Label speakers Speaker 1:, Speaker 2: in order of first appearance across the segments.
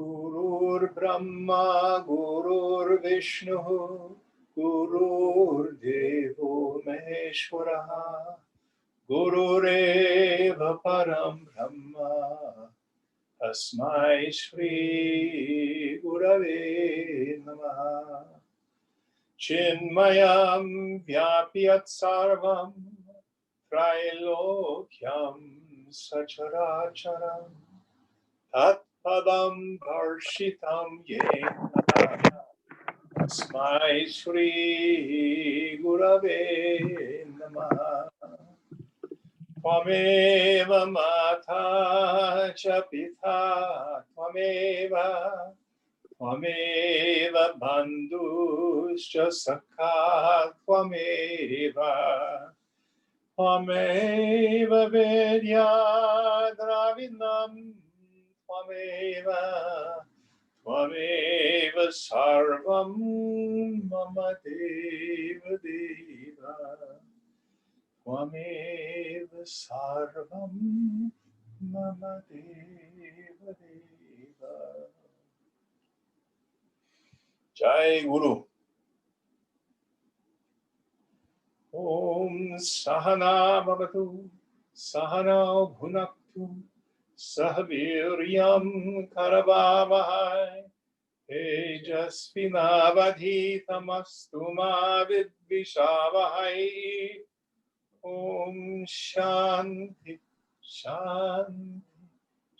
Speaker 1: Gurur Brahma, Gurur Vishnu, Gurur Devo Maheshwara, Gurureva Param Brahma, Tasmai Shri Gurave Namaha. Chinmayam Vyapyat Sarvam, Trailokyam Sacharacharam, Tat Padam Darshitam Yena, Tasmai Shri Gurave Namaha. Tvameva Mata Cha Pita Tvameva, Tvameva Bandhuscha Sakha Tvameva, Tvameva Vedya Dravinam Tvameva, Tvameva Sarvam Mama Deva Deva, Tvameva Sarvam Mama Deva Deva. Jai Guru. Om Sahana Bhavatu, Sahana Bhunaktu, Sahaviryam Karavavahai, Tejasvinavadhitamastu ma vidvishavahai. Om Shanti, Shanti,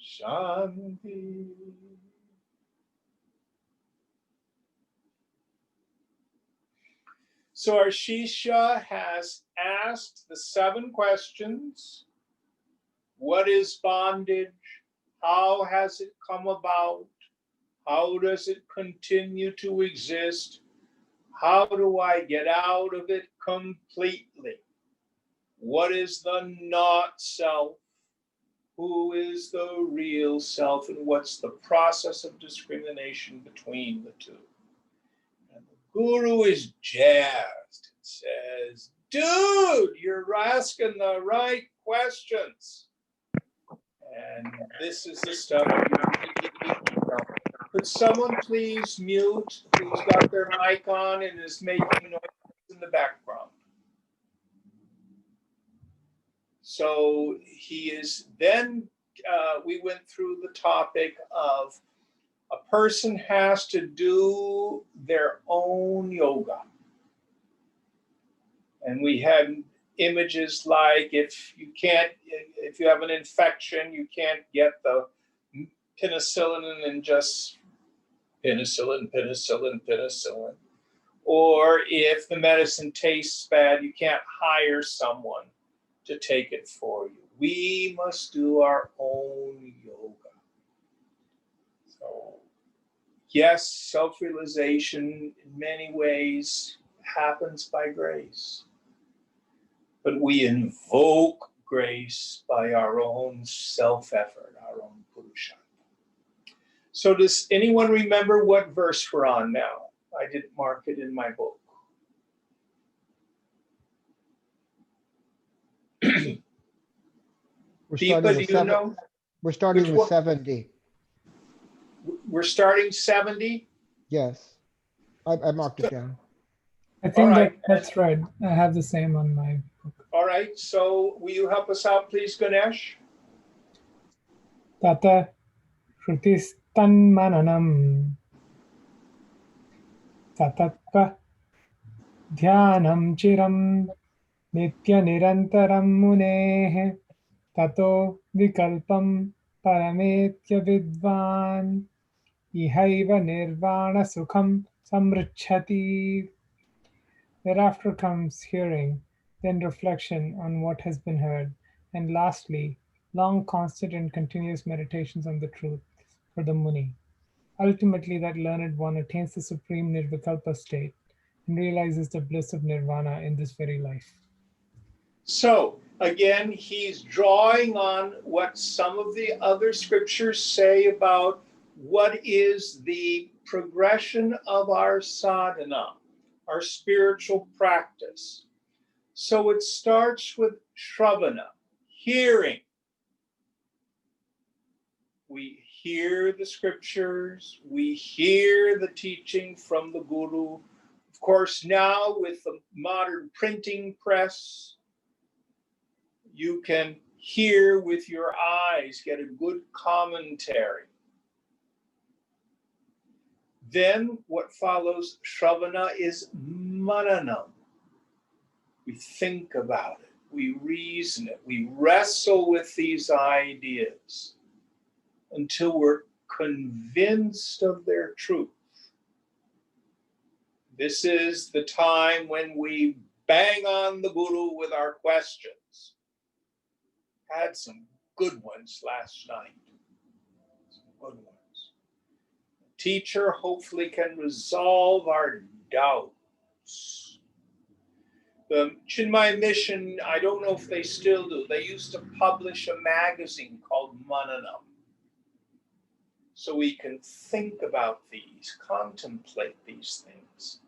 Speaker 1: Shanti. So our Shisha has asked the 7 questions. What is bondage? How has it come about? How does it continue to exist? How do I get out of it completely? What is the not self? Who is the real self? And what's the process of discrimination between the two? And the Guru is jazzed and says, dude, you're asking the right questions. And this is the stuff you need. Could someone please mute who's got their mic on and is making noise in the background? So he is then, we went through the topic of a person has to do their own yoga. And we had images like if you have an infection, you can't get the penicillin and just penicillin. Or if the medicine tastes bad, you can't hire someone to take it for you. We must do our own yoga. So, yes, self-realization in many ways happens by grace. But we invoke grace by our own self-effort, our own purushartha. So does anyone remember what verse we're on now? I didn't mark it in my book. Deepa, do you know?
Speaker 2: We're starting with 70.
Speaker 1: We're starting 70?
Speaker 2: Yes. I marked it down.
Speaker 3: I think that's right. I have the same on my book.
Speaker 1: All right. So will you help us out, please, Ganesh?
Speaker 3: Tata Shrutistan Mananam Tatatva Dhyanam Chiram Nitya Nirantaram Muneh Tato Vikalpam Parametya Vidvan Ihaiva Nirvana Sukham Samrichhati. Thereafter comes hearing, then reflection on what has been heard, and lastly, long, constant, and continuous meditations on the truth for the Muni. Ultimately, that learned one attains the supreme Nirvikalpa state and realizes the bliss of Nirvana in this very life.
Speaker 1: So, again, he's drawing on what some of the other scriptures say about what is the progression of our sadhana, our spiritual practice. So it starts with Shravana, hearing. We hear the scriptures, we hear the teaching from the Guru. Of course, now with the modern printing press, you can hear with your eyes, get a good commentary. Then what follows Shravana is Mananam. We think about it, we reason it, we wrestle with these ideas until we're convinced of their truth. This is the time when we bang on the Guru with our questions. Had some good ones last night. Some good ones. The teacher hopefully can resolve our doubts. The Chinmaya Mission, I don't know if they still do, they used to publish a magazine called Mananam. So we can think about these, contemplate these things.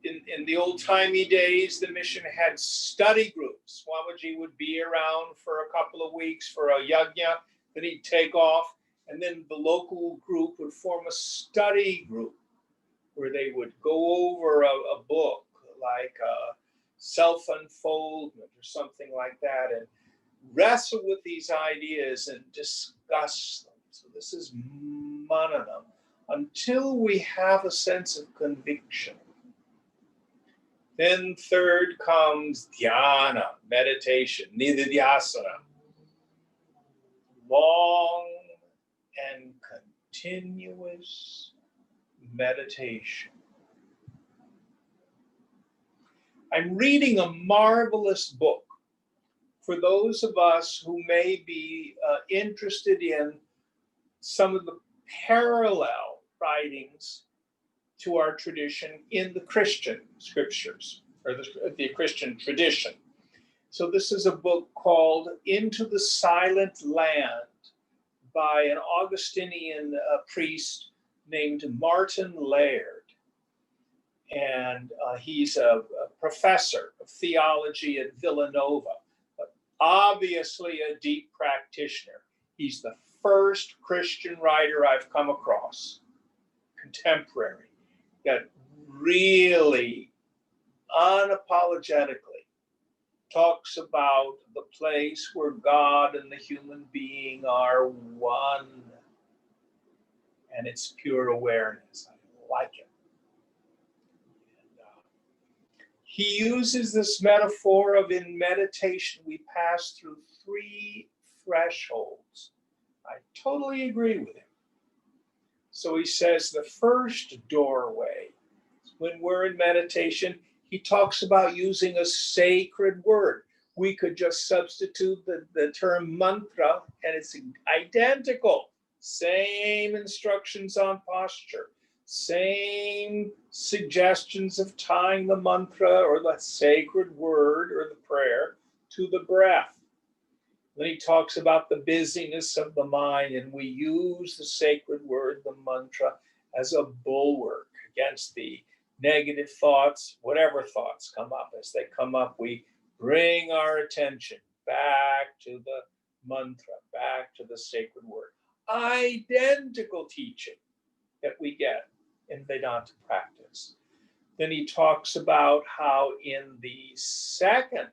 Speaker 1: In the old-timey days, the mission had study groups. Swamiji would be around for a couple of weeks for a yajna, then he'd take off, and then the local group would form a study group where they would go over a book like Self-Unfoldment or something like that and wrestle with these ideas and discuss them. So this is Mananam until we have a sense of conviction. Then third comes dhyana, meditation, nididhyasana. Long and continuous meditation. I'm reading a marvelous book for those of us who may be interested in some of the parallel writings to our tradition in the Christian scriptures, or the Christian tradition. So this is a book called Into the Silent Land by an Augustinian priest named Martin Laird. And he's a professor of theology at Villanova, but obviously a deep practitioner. He's the first Christian writer I've come across, contemporary, that really unapologetically talks about the place where God and the human being are one, and it's pure awareness. I like it. He uses this metaphor of in meditation, we pass through 3 thresholds. I totally agree with him. So he says the first doorway, when we're in meditation, he talks about using a sacred word. We could just substitute the term mantra and it's identical. Same instructions on posture. Same suggestions of tying the mantra or the sacred word or the prayer to the breath. Then he talks about the busyness of the mind, and we use the sacred word, the mantra, as a bulwark against the negative thoughts, whatever thoughts come up. As they come up, we bring our attention back to the mantra, back to the sacred word. Identical teaching that we get in Vedanta practice. Then he talks about how in the second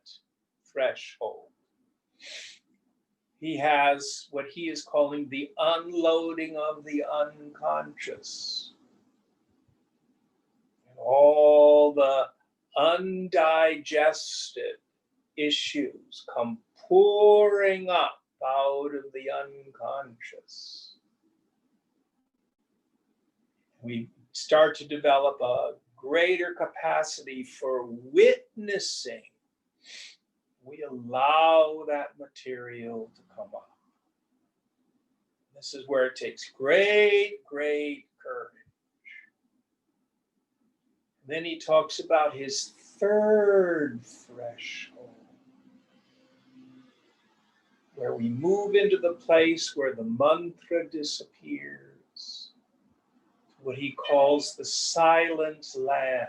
Speaker 1: threshold, he has what he is calling the unloading of the unconscious. And all the undigested issues come pouring up out of the unconscious. We start to develop a greater capacity for witnessing. We allow that material to come up. This is where it takes great, great courage. Then he talks about his third threshold, where we move into the place where the mantra disappears, what he calls the silent land.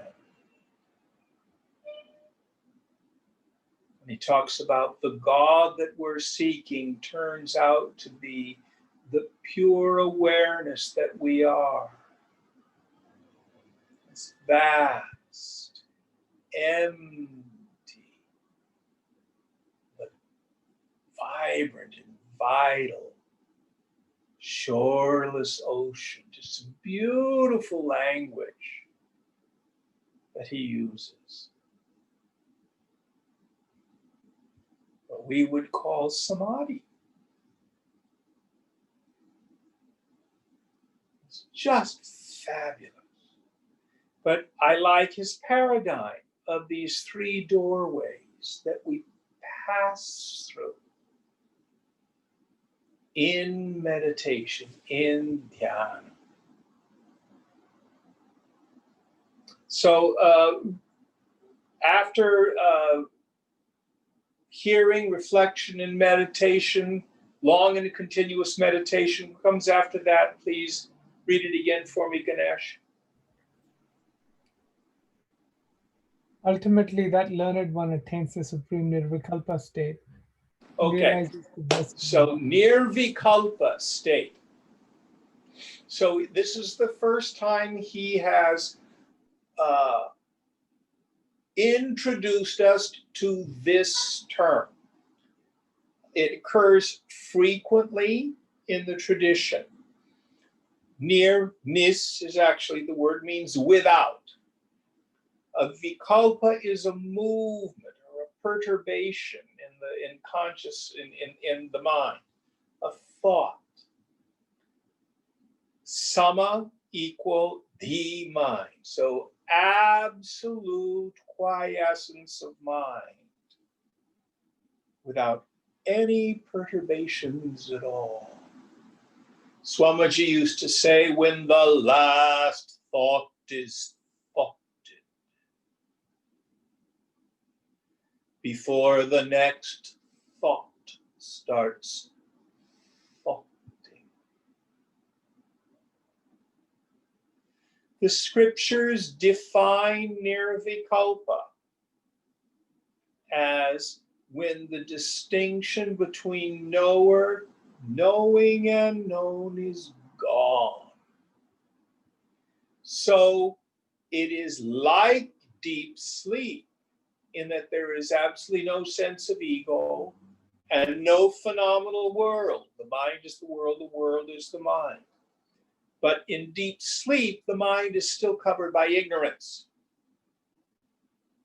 Speaker 1: And he talks about the God that we're seeking turns out to be the pure awareness that we are. It's vast, empty, but vibrant and vital, shoreless ocean. Just a beautiful language that he uses. What we would call samadhi. It's just fabulous. But I like his paradigm of these three doorways that we pass through in meditation, in dhyana. So after hearing, reflection, and meditation, long and continuous meditation comes after that. Please read it again for me, Ganesh.
Speaker 3: Ultimately, that learned one attains the supreme nirvikalpa state.
Speaker 1: Okay,
Speaker 3: Realizes the blessed
Speaker 1: so
Speaker 3: one.
Speaker 1: nirvikalpa state. So this is the first time he has introduced us to this term. It occurs frequently in the tradition. Nis is actually, the word means without. A vikalpa is a movement or a perturbation in the mind, a thought. Sama equal the mind. So absolute quiescence of mind without any perturbations at all. Swamiji used to say, when the last thought is thoughted, before the next thought starts thoughting. The scriptures define nirvikalpa as when the distinction between knowing and known is gone. So it is like deep sleep in that there is absolutely no sense of ego and no phenomenal world. The mind is the world is the mind. But in deep sleep, the mind is still covered by ignorance.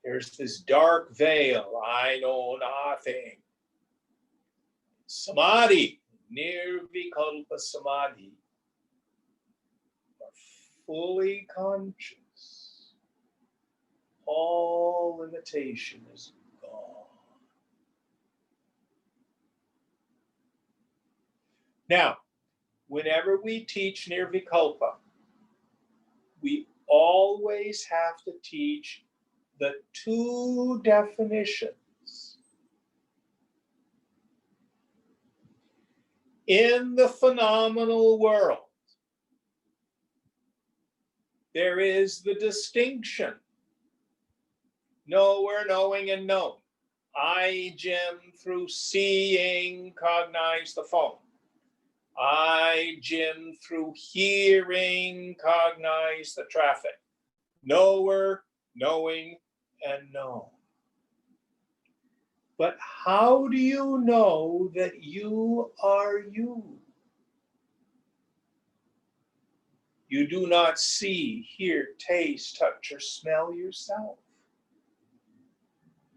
Speaker 1: There's this dark veil, I know nothing. Samadhi, nirvikalpa samadhi, are fully conscious. All limitation is gone. Now, whenever we teach nirvikalpa, we always have to teach the two definitions. In the phenomenal world, there is the distinction. Knower, knowing, and known. I, Jim, through seeing, cognize the phone. I, Jim, through hearing, cognize the traffic. Knower, knowing, and known. But how do you know that you are you? You do not see, hear, taste, touch, or smell yourself.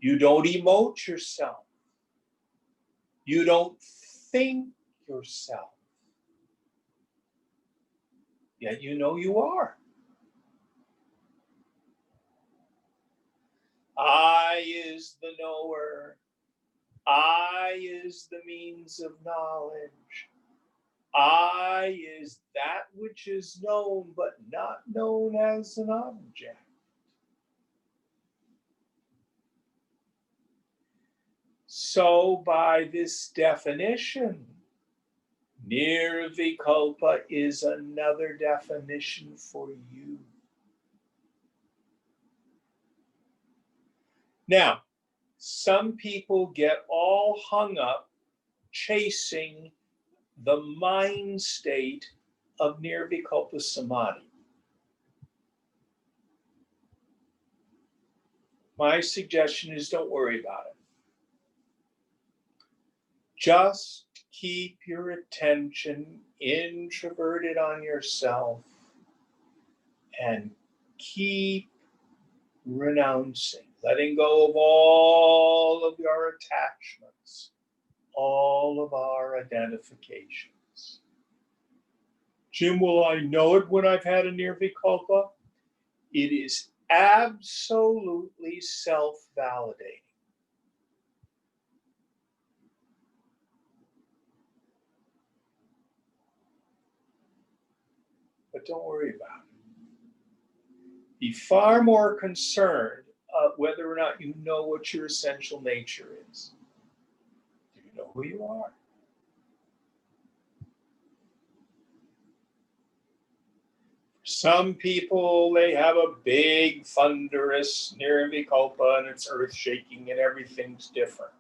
Speaker 1: You don't emote yourself. You don't think yourself. Yet you know you are. I is the knower. I is the means of knowledge. I is that which is known, but not known as an object. So by this definition, nirvikalpa is another definition for you. Now, some people get all hung up chasing the mind state of nirvikalpa samadhi. My suggestion is don't worry about it. Just keep your attention introverted on yourself and keep renouncing, letting go of all of your attachments, all of our identifications. Jim, will I know it when I've had a nirvikalpa? It is absolutely self-validating. But don't worry about it. Be far more concerned whether or not you know what your essential nature is. Do you know who you are? Some people, they have a big, thunderous nirvikalpa and it's earth-shaking and everything's different.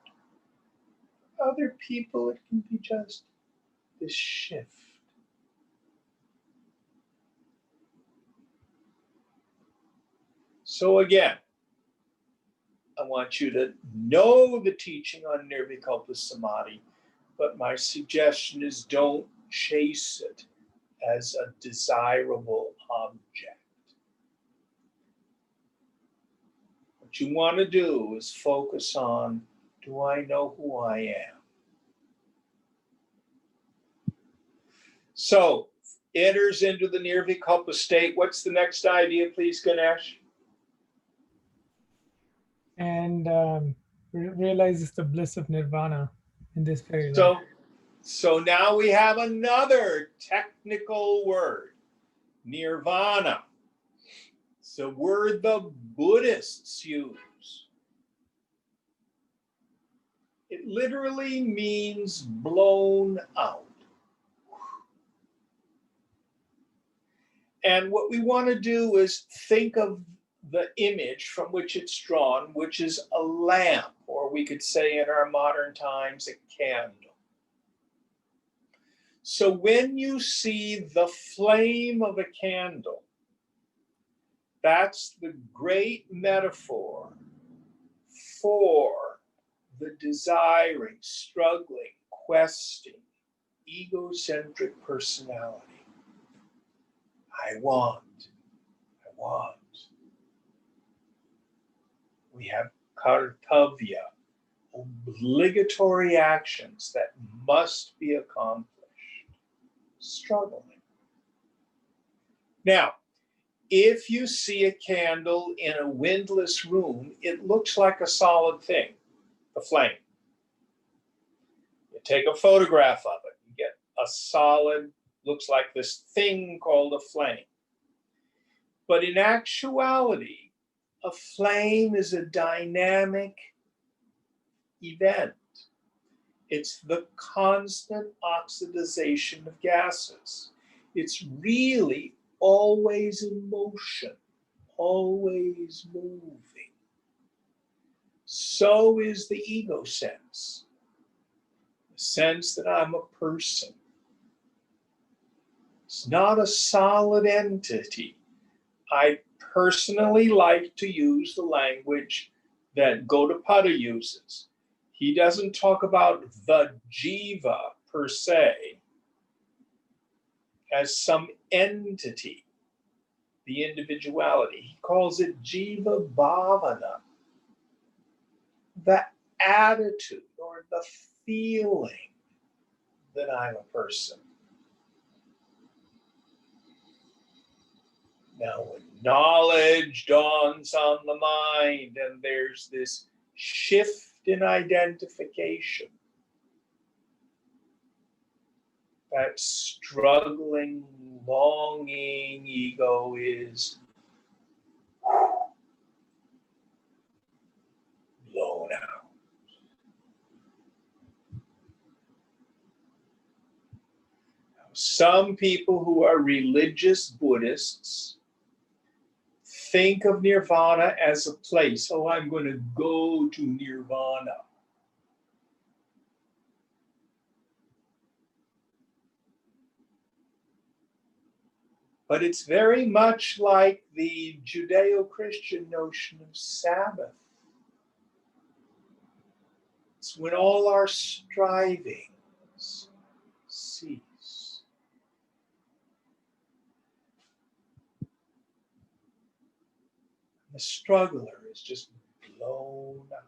Speaker 1: Other people, it can be just this shift. So again, I want you to know the teaching on nirvikalpa samadhi, but my suggestion is don't chase it as a desirable object. What you want to do is focus on, do I know who I am? So, enters into the nirvikalpa state. What's the next idea, please, Ganesh?
Speaker 3: And realizes the bliss of nirvana in this very life.
Speaker 1: So now we have another technical word, nirvana. It's a word the Buddhists use. It literally means blown out. And what we want to do is think of the image from which it's drawn, which is a lamp, or we could say in our modern times, a candle. So when you see the flame of a candle, that's the great metaphor for the desiring, struggling, questing, egocentric personality. I want. We have kartavya, obligatory actions that must be accomplished. Struggling. Now, if you see a candle in a windless room, it looks like a solid thing, the flame. You take a photograph of it, you get a solid, looks like this thing called a flame. But in actuality, a flame is a dynamic event. It's the constant oxidization of gases. It's really always in motion, always moving. So is the ego sense, the sense that I'm a person. It's not a solid entity. I personally like to use the language that Gaudapada uses. He doesn't talk about the jiva per se as some entity, the individuality. He calls it jiva bhavana, the attitude or the feeling that I'm a person. Now, when knowledge dawns on the mind and there's this shift in identification, that struggling, longing ego is blown out. Now, some people who are religious Buddhists think of nirvana as a place. Oh, I'm going to go to nirvana. But it's very much like the Judeo-Christian notion of Sabbath. It's when all our strivings cease. The struggler is just blown out.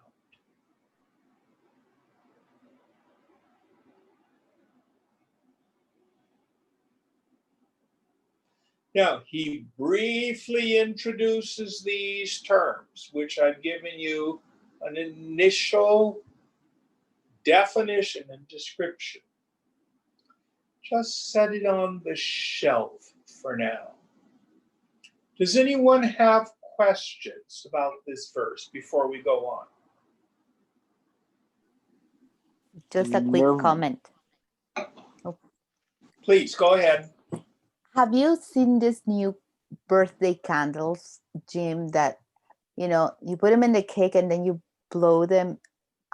Speaker 1: Now, he briefly introduces these terms, which I've given you an initial definition and description. Just set it on the shelf for now. Does anyone have questions about this verse before we go on?
Speaker 4: Just a quick comment.
Speaker 1: Please, go ahead.
Speaker 4: Have you seen this new birthday candles, Jim, that, you know, you put them in the cake and then you blow them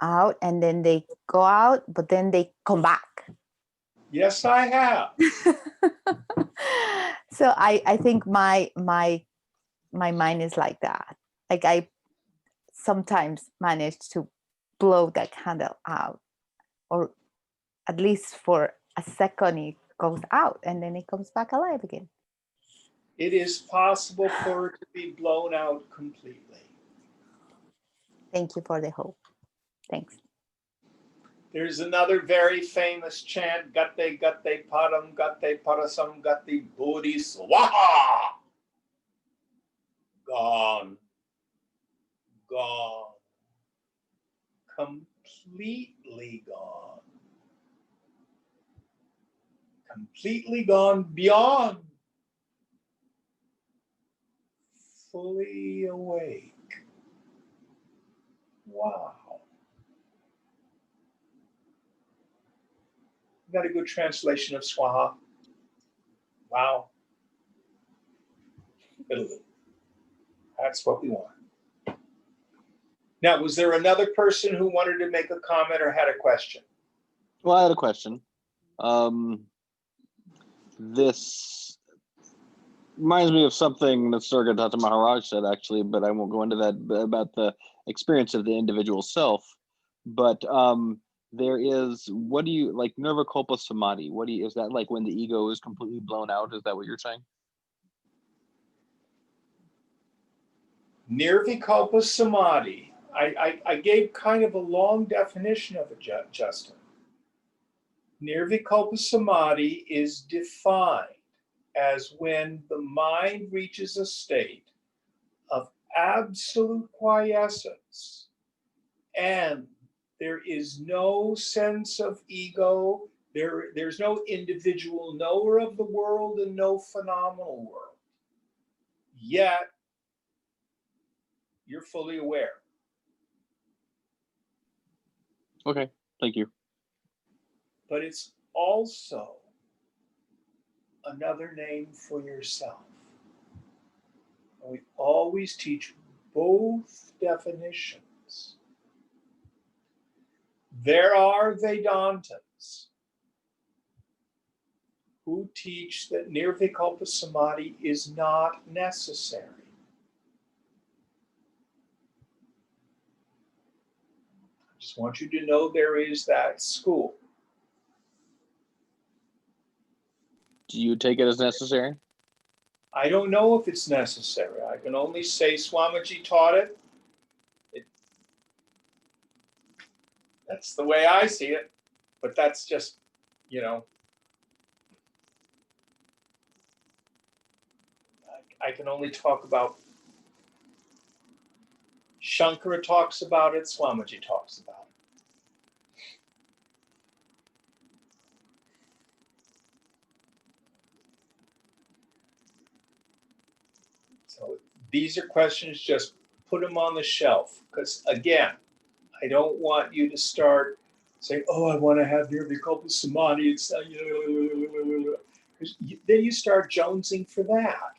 Speaker 4: out and then they go out, but then they come back?
Speaker 1: Yes, I have.
Speaker 4: So I think my mind is like that. Like I sometimes manage to blow that candle out, or at least for a second it goes out and then it comes back alive again.
Speaker 1: It is possible for it to be blown out completely.
Speaker 4: Thank you for the hope. Thanks.
Speaker 1: There's another very famous chant, Gatte Gatte Param Gatte Parasam Gatte Bodhi Swaha. Gone. Gone. Completely gone. Completely gone beyond. Fully awake. Wow. Got a good translation of Swaha. Wow. That's what we want. Now, was there another person who wanted to make a comment or had a question?
Speaker 5: Well, I had a question. This reminds me of something that Sargadatta Maharaj said, actually, but I won't go into that, about the experience of the individual self. But there is, what do you, like Nirvikalpa Samadhi, what do you, is that like when the ego is completely blown out? Is that what you're saying?
Speaker 1: Nirvikalpa Samadhi. I gave kind of a long definition of it, Justin. Nirvikalpa Samadhi is defined as when the mind reaches a state of absolute quiescence and there is no sense of ego, there's no individual knower of the world and no phenomenal world. Yet, you're fully aware.
Speaker 5: Okay, thank you.
Speaker 1: But it's also another name for yourself. And we always teach both definitions. There are Vedantins who teach that Nirvikalpa Samadhi is not necessary. I just want you to know there is that school.
Speaker 5: Do you take it as necessary?
Speaker 1: I don't know if it's necessary. I can only say Swamiji taught it. That's the way I see it. But that's just, you know, I can only talk about, Shankara talks about it, Swamiji talks about it. So these are questions, just put them on the shelf. Because again, I don't want you to start saying, oh, I want to have Nirvikalpa Samadhi. It's, then you start jonesing for that.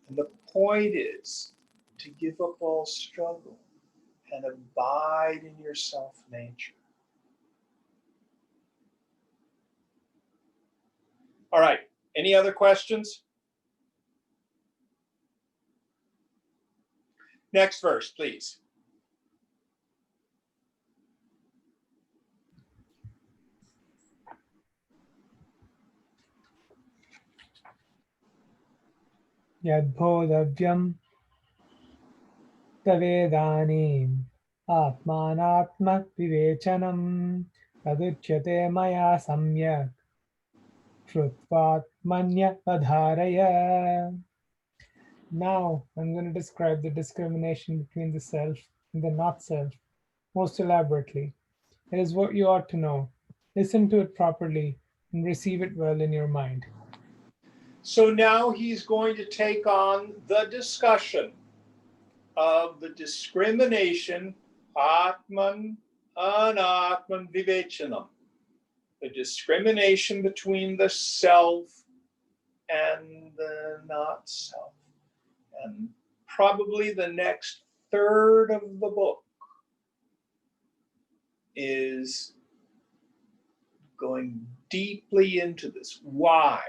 Speaker 1: And the point is to give up all struggle and abide in your self-nature. All right, Any other questions? Next verse, please.
Speaker 3: यद्बोधव्यं तवेदानीम् आत्मानात्मविवेचनं तदुच्यते मया सम्यक् श्रुत्वात्मन्यवधारय. Now I'm going to describe the discrimination between the self and the not self most elaborately. It is what you ought to know. Listen to it properly and receive it well in your mind.
Speaker 1: So now he's going to take on the discussion of the discrimination, Atman, Anatman, Vivechanam, the discrimination between the self and the not self. And probably the next third of the book is going deeply into this. Why?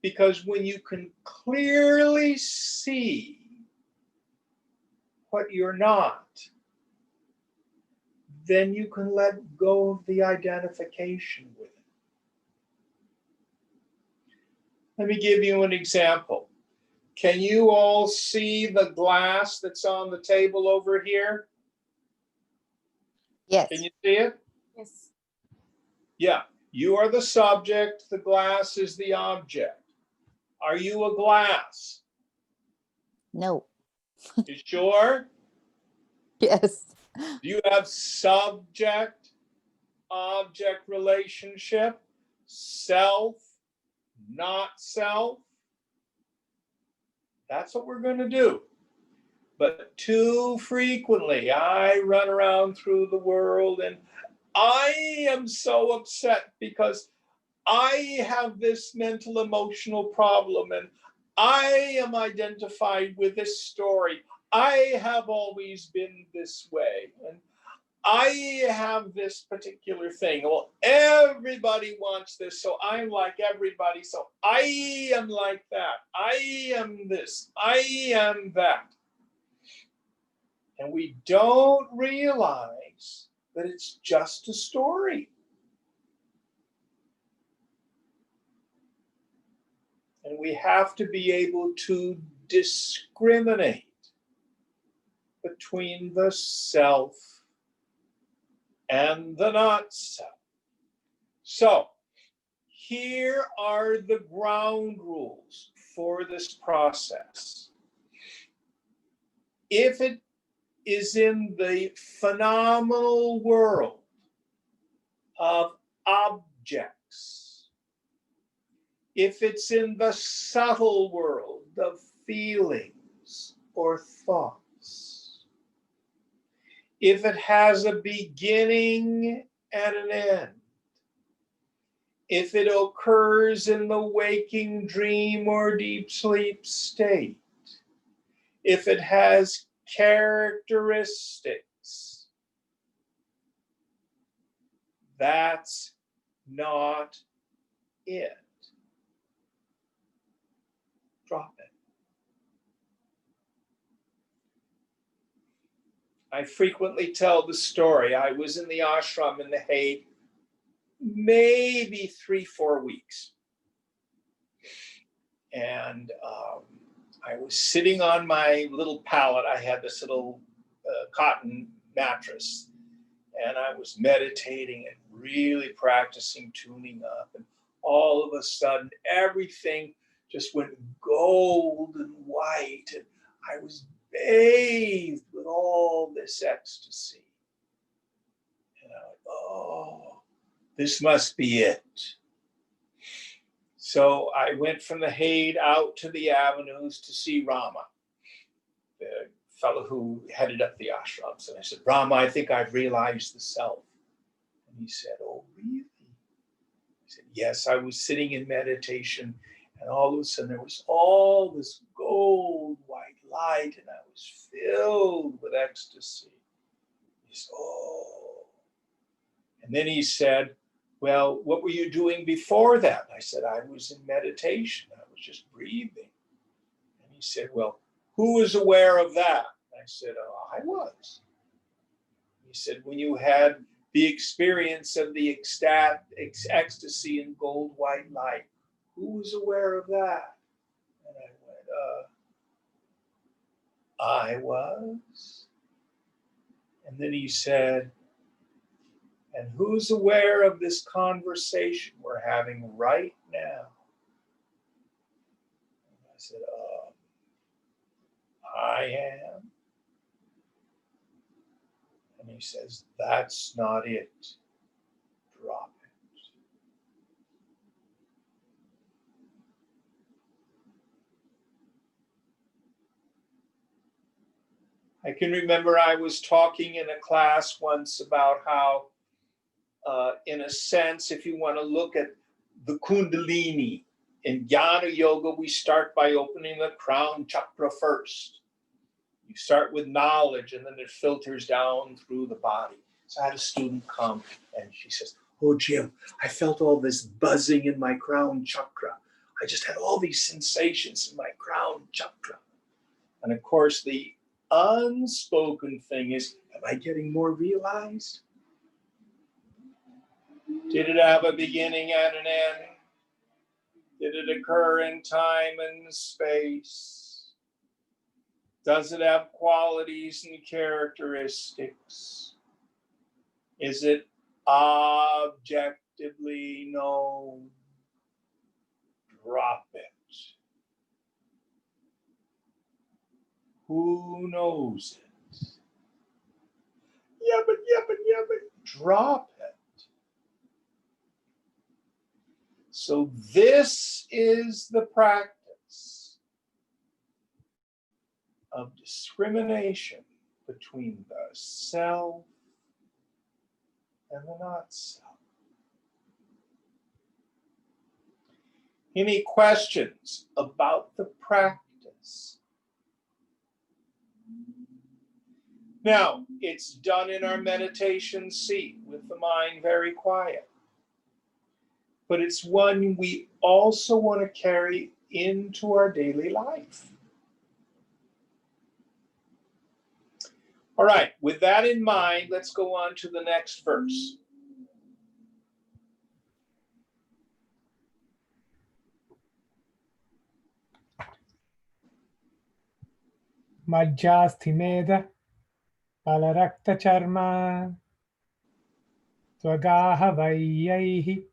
Speaker 1: Because when you can clearly see what you're not, then you can let go of the identification with it. Let me give you an example. Can you all see the glass that's on the table over here?
Speaker 4: Yes.
Speaker 1: Can you see it?
Speaker 4: Yes.
Speaker 1: Yeah. You are the subject, the glass is the object. Are you a glass?
Speaker 4: No.
Speaker 1: You sure?
Speaker 4: Yes.
Speaker 1: Do you have subject-object relationship? Self, not self? That's what we're going to do. But too frequently, I run around through the world and I am so upset because I have this mental emotional problem and I am identified with this story. I have always been this way and I have this particular thing. Well, everybody wants this, so I'm like everybody, so I am like that. I am this, I am that. And we don't realize that it's just a story. And we have to be able to discriminate between the self and the not self. So here are the ground rules for this process. If it is in the phenomenal world of objects, if it's in the subtle world of feelings or thoughts, if it has a beginning and an end, if it occurs in the waking dream or deep sleep state, if it has characteristics, that's not it. Drop it. I frequently tell the story. I was in the ashram in the Hague maybe 3-4 weeks. And I was sitting on my little pallet. I had this little cotton mattress. And I was meditating and really practicing tuning up. And all of a sudden, everything just went gold and white. And I was bathed with all this ecstasy. And I went, oh, this must be it. So I went from the Haid out to the avenues to see Rama, the fellow who headed up the ashrams. And I said, Rama, I think I've realized the self. And he said, oh, really? I said, yes, I was sitting in meditation and all of a sudden there was all this gold white light and I was filled with ecstasy. He said, oh. And then he said, Well, what were you doing before that? I said, I was in meditation. I was just breathing. And he said, well, who was aware of that? I said, oh, I was. He said, when you had the experience of the ecstasy and gold white light, who was aware of that? And I went, I was. And then he said, and who's aware of this conversation we're having right now? And I said, I am. And he says, that's not it. Drop it. I can remember I was talking in a class once about how, in a sense, if you want to look at the Kundalini, in Jnana Yoga, we start by opening the crown chakra first. You start with knowledge and then it filters down through the body. So I had a student come and she says, oh, Jim, I felt all this buzzing in my crown chakra. I just had all these sensations in my crown chakra. And of course, the unspoken thing is, am I getting more realized? Did it have a beginning and an end? Did it occur in time and space? Does it have qualities and characteristics? Is it objectively known? Drop it. Who knows it? Yeah, but drop it. So this is the practice of discrimination between the self and the not self. Any questions about the practice? Now, it's done in our meditation seat with the mind very quiet. But it's one we also want to carry into our daily life. All right, with that in mind, let's go on to the next verse.
Speaker 3: Majjasthimeda Palarakta Charma Swagaha Vayyaihi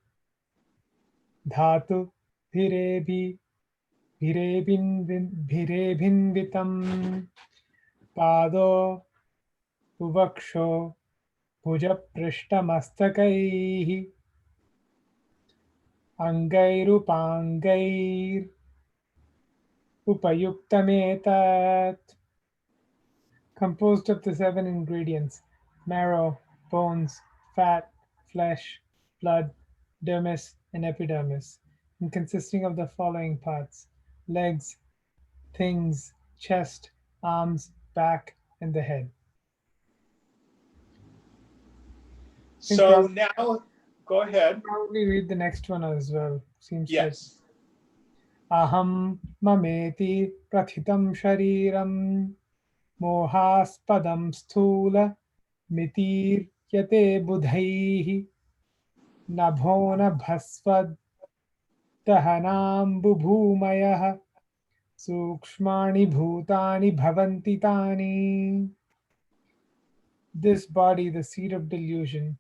Speaker 3: Dhatu Bhirebhinvitam Pado Uvaksho Bhujaprishtamastakaihi Angairupangair Upayuktametat. Composed of the 7 ingredients: marrow, bones, fat, flesh, blood, dermis, and epidermis, and consisting of the following parts: legs, things, chest, arms, back, and the head.
Speaker 1: So now, go ahead.
Speaker 3: Probably read the next one as well. Seems
Speaker 1: yes.
Speaker 3: Like Aham mameti prathitam shariram mohaspadam sthula mitir budhaihi nabhona bhasvad dahanam bubhumayah sukshmani bhutani bhavanti tani. This body, the seat of delusion,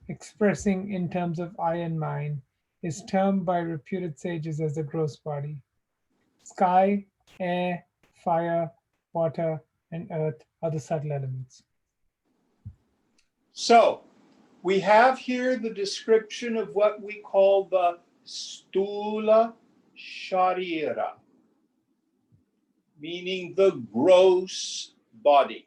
Speaker 3: expressing in terms of I and mine, is termed by reputed sages as the gross body. Sky, air, fire, water, and earth are the subtle elements.
Speaker 1: So we have here the description of what we call the stula sharira, meaning the gross body.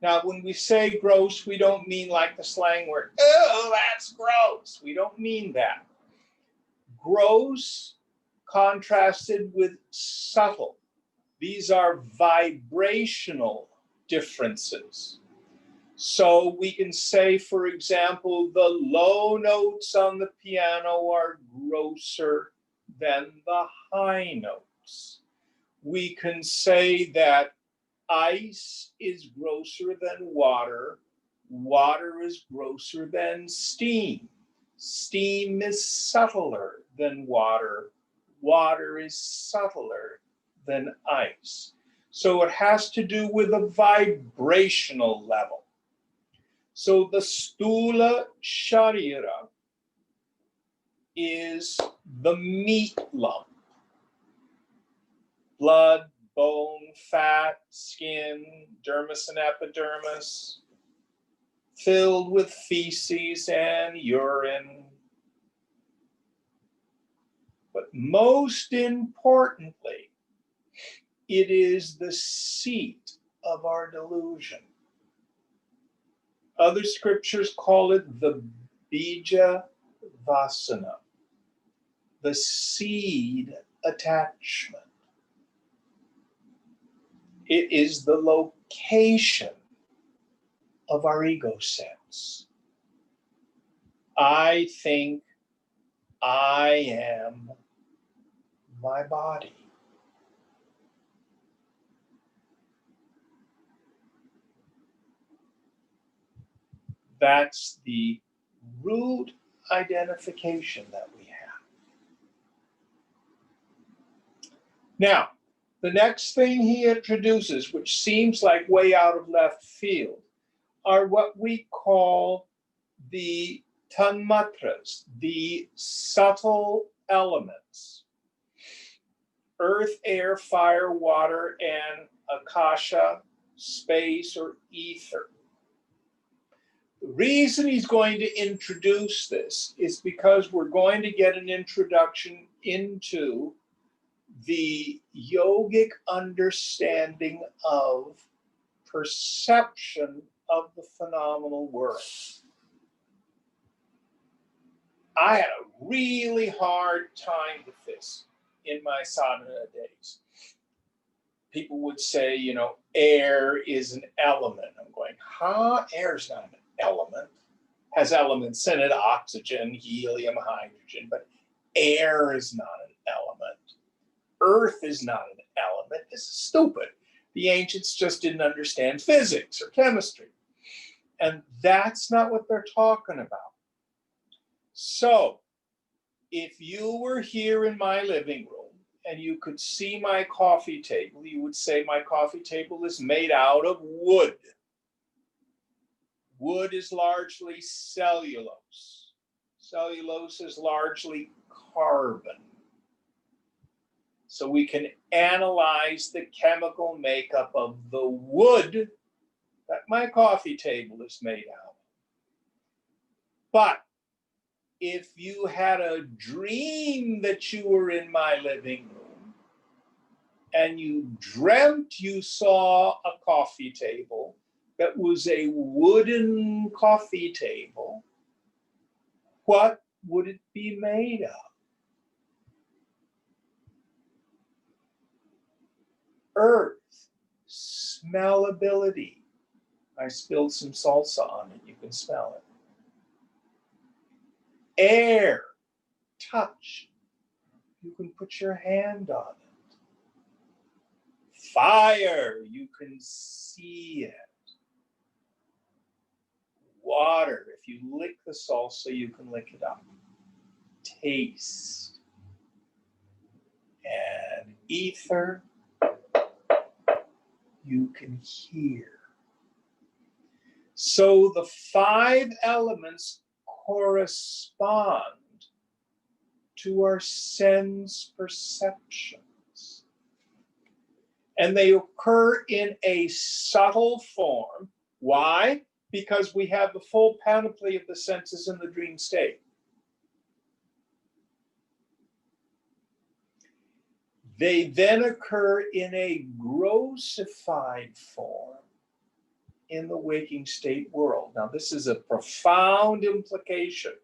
Speaker 1: Now, when we say gross, we don't mean like the slang word, oh, that's gross. We don't mean that. Gross contrasted with subtle. These are vibrational differences. So we can say, for example, the low notes on the piano are grosser than the high notes. We can say that ice is grosser than water. Water is grosser than steam. Steam is subtler than water. Water is subtler than ice. So it has to do with a vibrational level. So the stula sharira is the meat lump. Blood, bone, fat, skin, dermis and epidermis, filled with feces and urine. But most importantly, it is the seat of our delusion. Other scriptures call it the bija vasana, the seed attachment. It is the location of our ego sense. I think I am my body. That's the root identification that we have. Now, the next thing he introduces, which seems like way out of left field, are what we call the tanmatras, the subtle elements. Earth, air, fire, water, and akasha, space or ether. The reason he's going to introduce this is because we're going to get an introduction into the yogic understanding of perception of the phenomenal world. I had a really hard time with this in my sadhana days. People would say, air is an element. I'm going, air's not an element. Has elements in it, oxygen, helium, hydrogen, but air is not an element. Earth is not an element. This is stupid. The ancients just didn't understand physics or chemistry. And that's not what they're talking about. So, if you were here in my living room and you could see my coffee table, you would say my coffee table is made out of wood. Wood is largely cellulose. Cellulose is largely carbon. So we can analyze the chemical makeup of the wood that my coffee table is made out of. But if you had a dream that you were in my living room and you dreamt you saw a coffee table that was a wooden coffee table, what would it be made of? Earth, smellability. I spilled some salsa on it, you can smell it. Air, touch. You can put your hand on it. Fire, you can see it. Water, if you lick the salsa, you can lick it up. Taste. And ether, you can hear. So the 5 elements correspond to our sense perceptions. And they occur in a subtle form. Why? Because we have the full panoply of the senses in the dream state. They then occur in a grossified form in the waking state world. Now, this is a profound implication,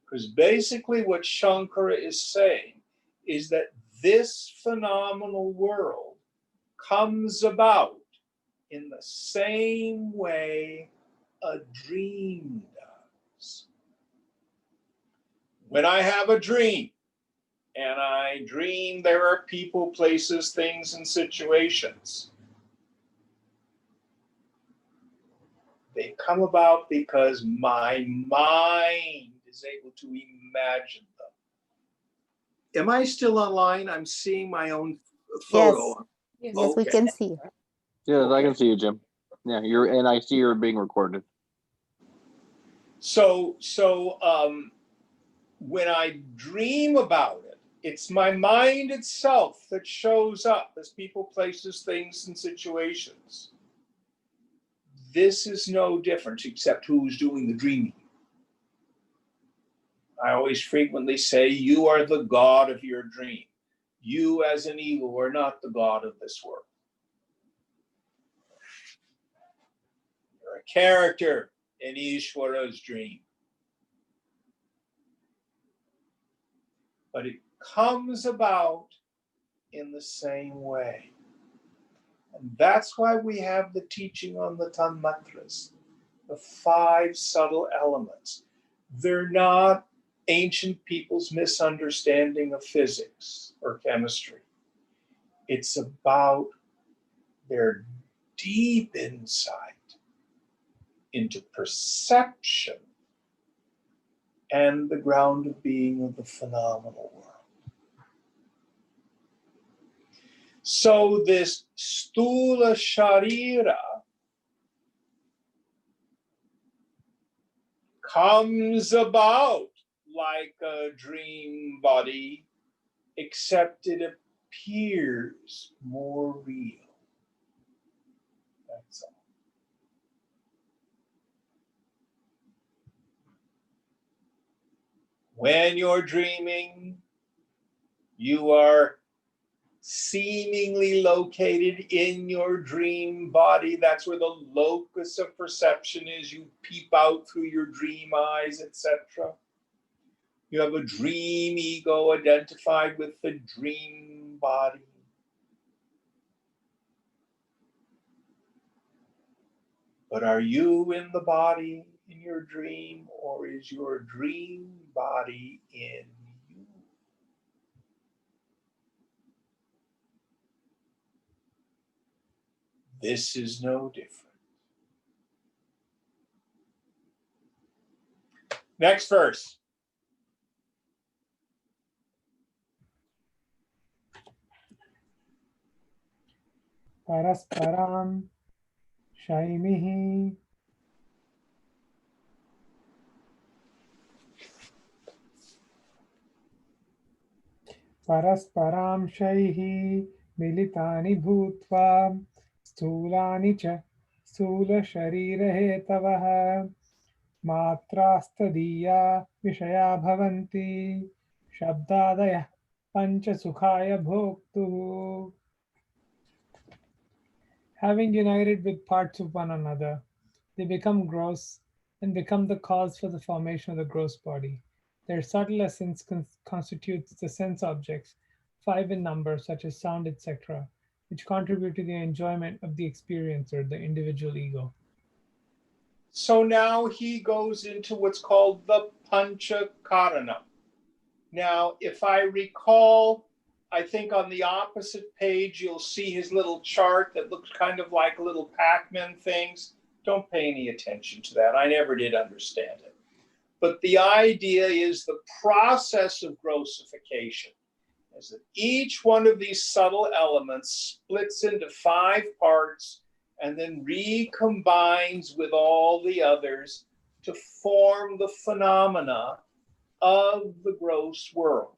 Speaker 1: because basically what Shankara is saying is that this phenomenal world comes about in the same way a dream does. When I have a dream, and I dream there are people, places, things, and situations, they come about because my mind is able to imagine them. Am I still online? I'm seeing my own photo.
Speaker 4: Yes,
Speaker 1: Okay.
Speaker 4: we can see.
Speaker 5: Yes, I
Speaker 1: Okay.
Speaker 5: can see you, Jim. Yeah, and I see you're being recorded.
Speaker 1: So when I dream about it, it's my mind itself that shows up as people, places, things, and situations. This is no different, except who's doing the dreaming. I always frequently say, you are the god of your dream. You as an ego are not the god of this world. You're a character in Ishvara's dream. But it comes about in the same way. And that's why we have the teaching on the Tanmatras, the 5 subtle elements. They're not ancient people's misunderstanding of physics or chemistry. It's about their deep insight into perception and the ground of being of the phenomenal world. So this stula sharira comes about like a dream body, except it appears more real. That's all. When you're dreaming, you are seemingly located in your dream body. That's where the locus of perception is. You peep out through your dream eyes, etc. You have a dream ego identified with the dream body. But are you in the body in your dream, or is your dream body in you? This is no different. Next verse.
Speaker 3: Parasparam Shaimihi Parasparam Shaihi Militani Bhutva Stulani Cha Stula Sharira Hetavaha Matrastadiya Vishaya Bhavanti Shabdadaya Pancha Sukhaya Bhoktu. Having united with parts of one another, they become gross and become the cause for the formation of the gross body. Their subtle essence constitutes the sense objects, 5 in number, such as sound, etc., which contribute to the enjoyment of the experiencer, the individual ego.
Speaker 1: So now he goes into what's called the Pancha Karana. Now, if I recall, I think on the opposite page, you'll see his little chart that looks kind of like little Pac-Man things. Don't pay any attention to that. I never did understand it. But the idea is the process of grossification is that each one of these subtle elements splits into 5 parts and then recombines with all the others to form the phenomena of the gross world.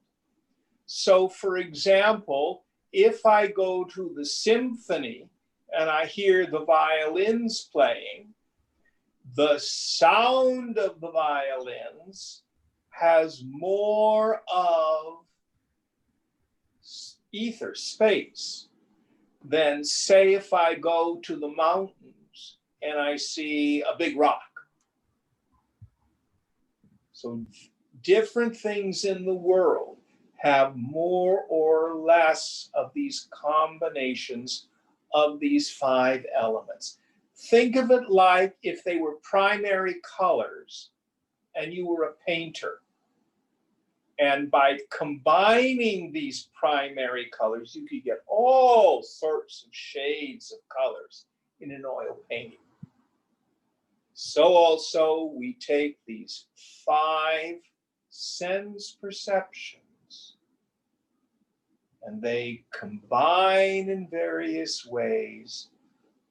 Speaker 1: So, for example, if I go to the symphony and I hear the violins playing, the sound of the violins has more of ether, space, than say if I go to the mountains and I see a big rock. So different things in the world have more or less of these combinations of these 5 elements. Think of it like if they were primary colors and you were a painter. And by combining these primary colors, you could get all sorts of shades of colors in an oil painting. So also we take these 5 sense perceptions and they combine in various ways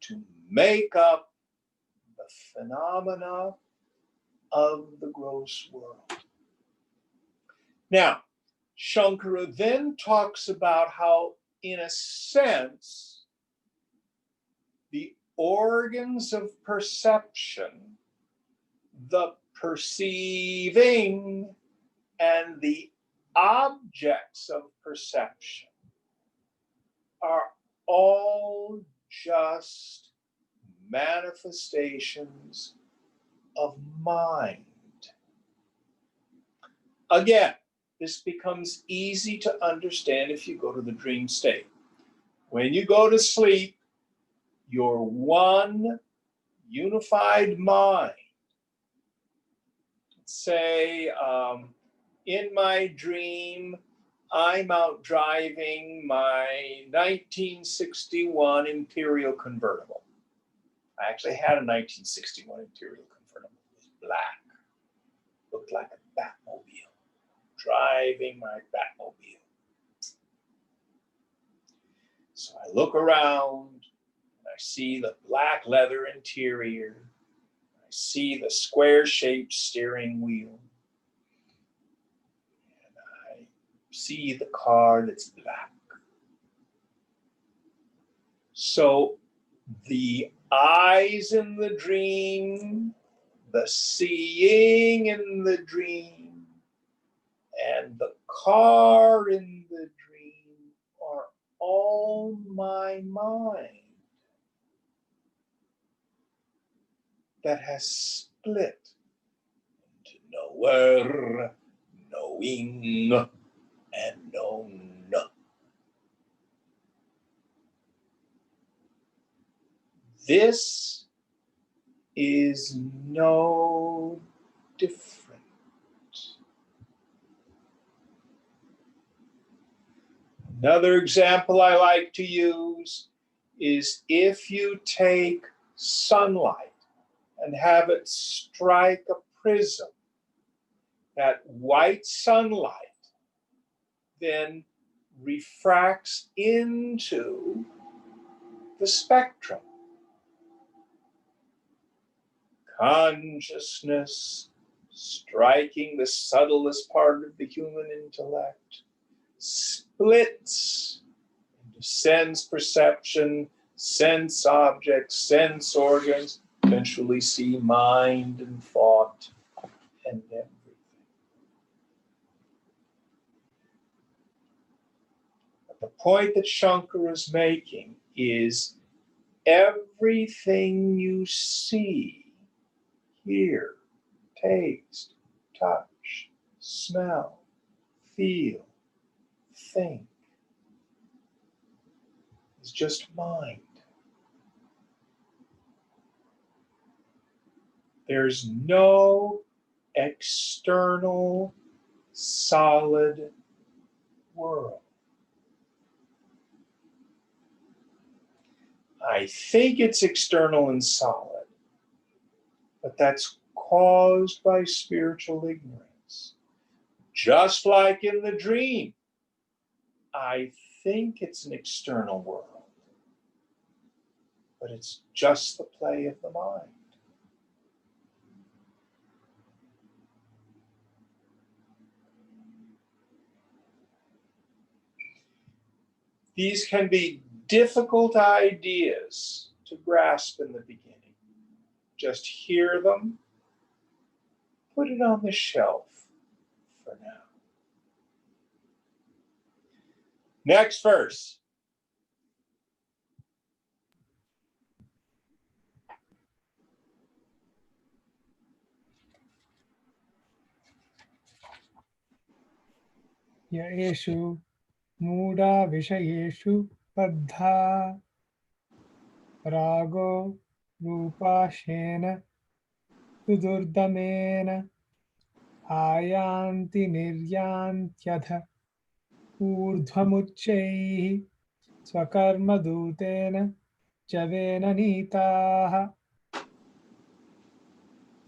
Speaker 1: to make up the phenomena of the gross world. Now, Shankara then talks about how, in a sense, the organs of perception, the perceiving, and the objects of perception are all just manifestations of mind. Again, this becomes easy to understand if you go to the dream state. When you go to sleep, your one unified mind, say, in my dream, I'm out driving my 1961 Imperial convertible. I actually had a 1961 Imperial convertible. It was black, looked like a Batmobile, driving my Batmobile. So I look around, and I see the black leather interior. I see the square-shaped steering wheel. And I see the car that's black. So the eyes in the dream, the seeing in the dream, and the car in the dream are all my mind that has split into knower, knowing, and known. This is no different. Another example I like to use is if you take sunlight and have it strike a prism, that white sunlight then refracts into the spectrum. Consciousness, striking the subtlest part of the human intellect, splits into sense perception, sense objects, sense organs, eventually see mind and thought and everything. But the point that Shankara is making is everything you see, hear, taste, touch, smell, feel, think is just mind. There's no external solid world. I think it's external and solid, but that's caused by spiritual ignorance. Just like in the dream, I think it's an external world, but it's just the play of the mind. These can be difficult ideas to grasp in the beginning. Just hear them, put it on the shelf for now. Next verse.
Speaker 3: येषु मूढा विषयेषु बद्धा रागो रूपाशेन सुदुर्दमेन आयान्ति निर्यान्त्यध ऊर्ध्वमुच्चैः स्वकर्मदूतेन जवेन नीताः.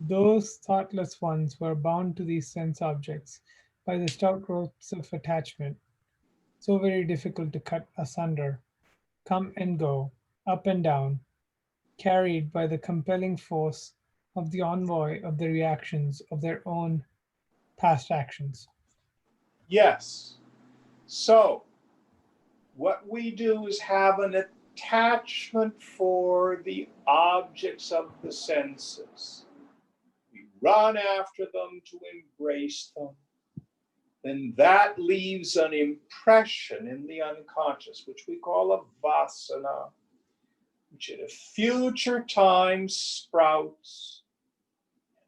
Speaker 3: Those thoughtless ones were bound to these sense objects by the stout ropes of attachment, so very difficult to cut asunder, come and go, up and down, carried by the compelling force of the envoy of the reactions of their own past actions.
Speaker 1: Yes. So what we do is have an attachment for the objects of the senses. We run after them to embrace them. Then that leaves an impression in the unconscious, which we call a vasana, which at a future time sprouts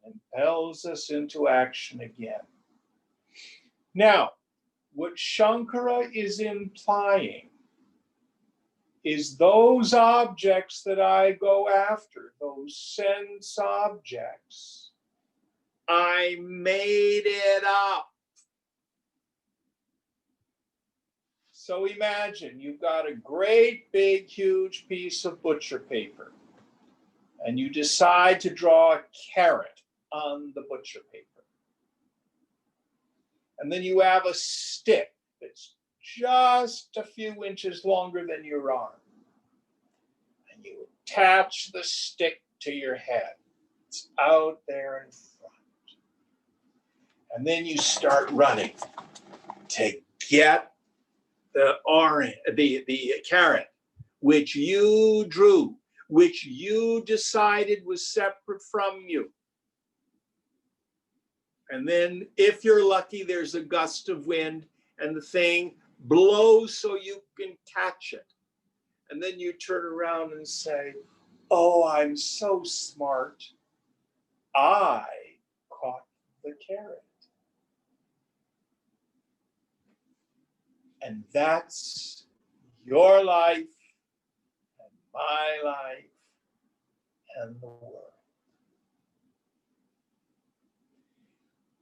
Speaker 1: and impels us into action again. Now, what Shankara is implying is those objects that I go after, those sense objects, I made it up. So imagine you've got a great big huge piece of butcher paper and you decide to draw a carrot on the butcher paper. And then you have a stick that's just a few inches longer than your arm. And you attach the stick to your head. It's out there in front. And then you start running to get the carrot, which you drew, which you decided was separate from you. And then if you're lucky, there's a gust of wind and the thing blows so you can catch it. And then you turn around and say, oh, I'm so smart. I caught the carrot. And that's your life and my life and the world.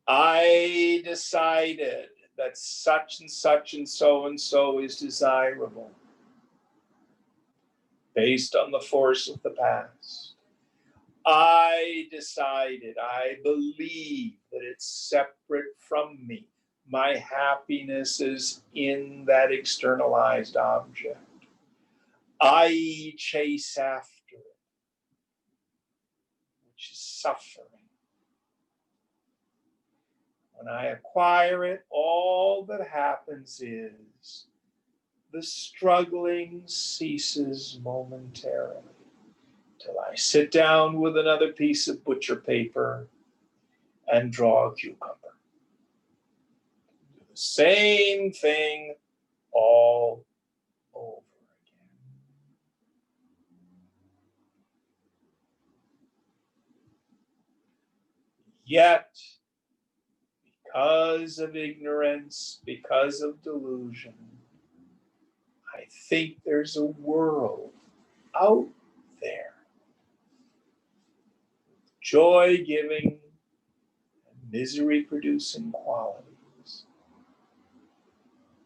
Speaker 1: I decided that such and such and so is desirable based on the force of the past. I decided, I believe that it's separate from me. My happiness is in that externalized object. I chase after it, which is suffering. When I acquire it, all that happens is the struggling ceases momentarily till I sit down with another piece of butcher paper and draw a cucumber. Do the same thing all over again. Yet, because of ignorance, because of delusion, I think there's a world out there, joy-giving and misery-producing qualities,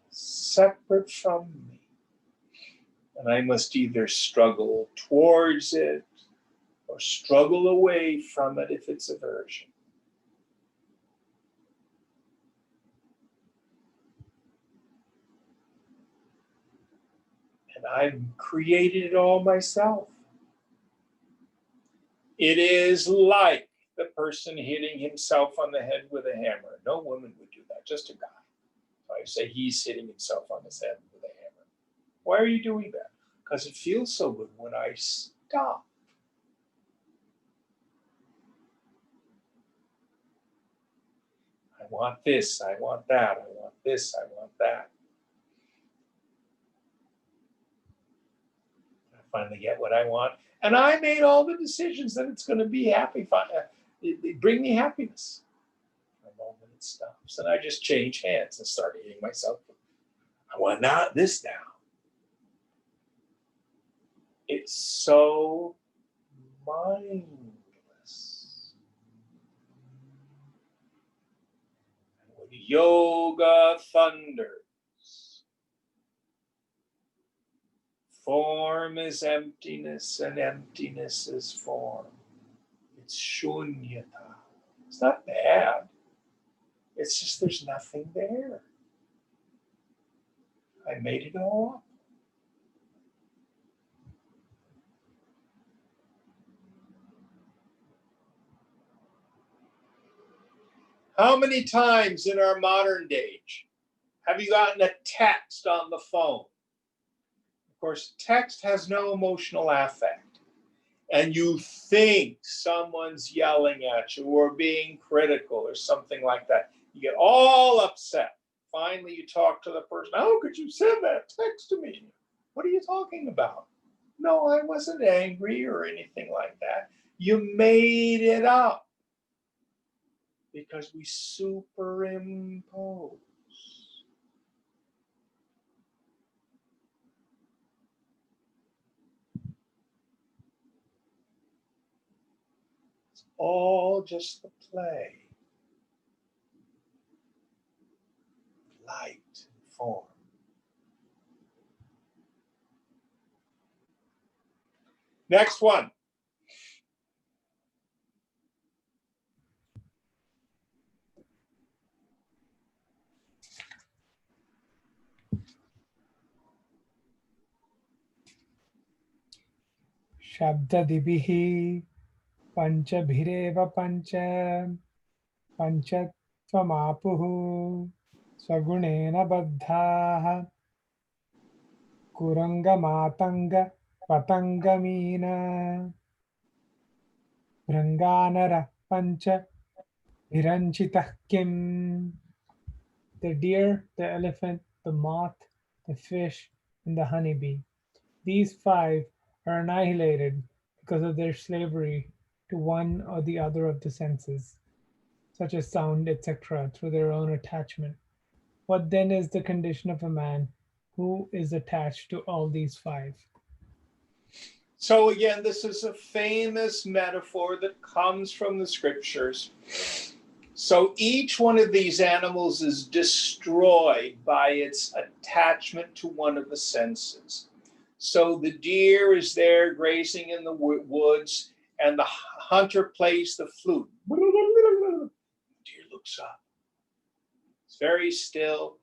Speaker 1: separate from me. And I must either struggle towards it or struggle away from it if it's aversion. And I've created it all myself. It is like the person hitting himself on the head with a hammer. No woman would do that, just a guy. So I say he's hitting himself on his head with a hammer. Why are you doing that? Because it feels so good when I stop. I want this, I want that, I want this, I want that. I finally get what I want. And I made all the decisions that it's going to be happy, bring me happiness. For a moment it stops. And I just change hands and start eating myself. I want this now. It's so mindless. And when yoga thunders, form is emptiness and emptiness is form. It's shunyata. It's not bad. It's just there's nothing there. I made it all up. How many times in our modern age have you gotten a text on the phone? Of course, text has no emotional affect. And you think someone's yelling at you or being critical or something like that. You get all upset. Finally, you talk to the person. How could you send that text to me? What are you talking about? No, I wasn't angry or anything like that. You made it up because we superimpose. It's all just the play. Light and form. Next one.
Speaker 3: Shabdadibihi panchabhireva panchatvamapuhu swagunena baddhaha kurangamatanga patangamina Vranganara pancha viranchitah kim. The deer, the elephant, the moth, the fish, and the honeybee. These five are annihilated because of their slavery to one or the other of the senses, such as sound, etc., through their own attachment. What then is the condition of a man who is attached to all these five?
Speaker 1: So again, this is a famous metaphor that comes from the scriptures. So each one of these animals is destroyed by its attachment to one of the senses. So the deer is there grazing in the woods, and the hunter plays the flute. The deer looks up. It's very still.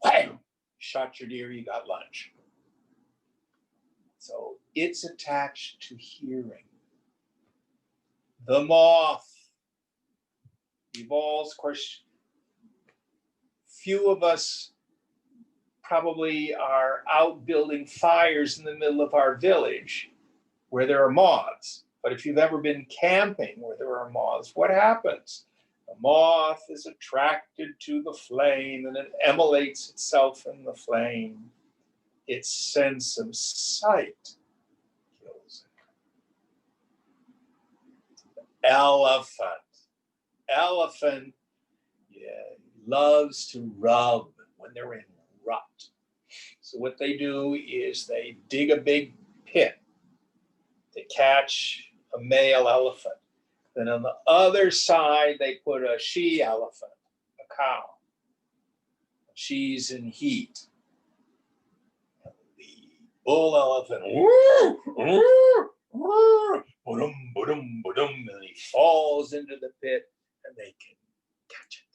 Speaker 1: Wham! Shot your deer, you got lunch. So it's attached to hearing. The moth evolves. Of course, few of us probably are out building fires in the middle of our village where there are moths. But if you've ever been camping where there are moths, what happens? The moth is attracted to the flame and it immolates itself in the flame. Its sense of sight kills it. Elephant loves to rub when they're in rut. So what they do is they dig a big pit to catch a male elephant. Then on the other side, they put a she elephant, a cow. She's in heat. And the bull elephant, and he falls into the pit and they can catch it.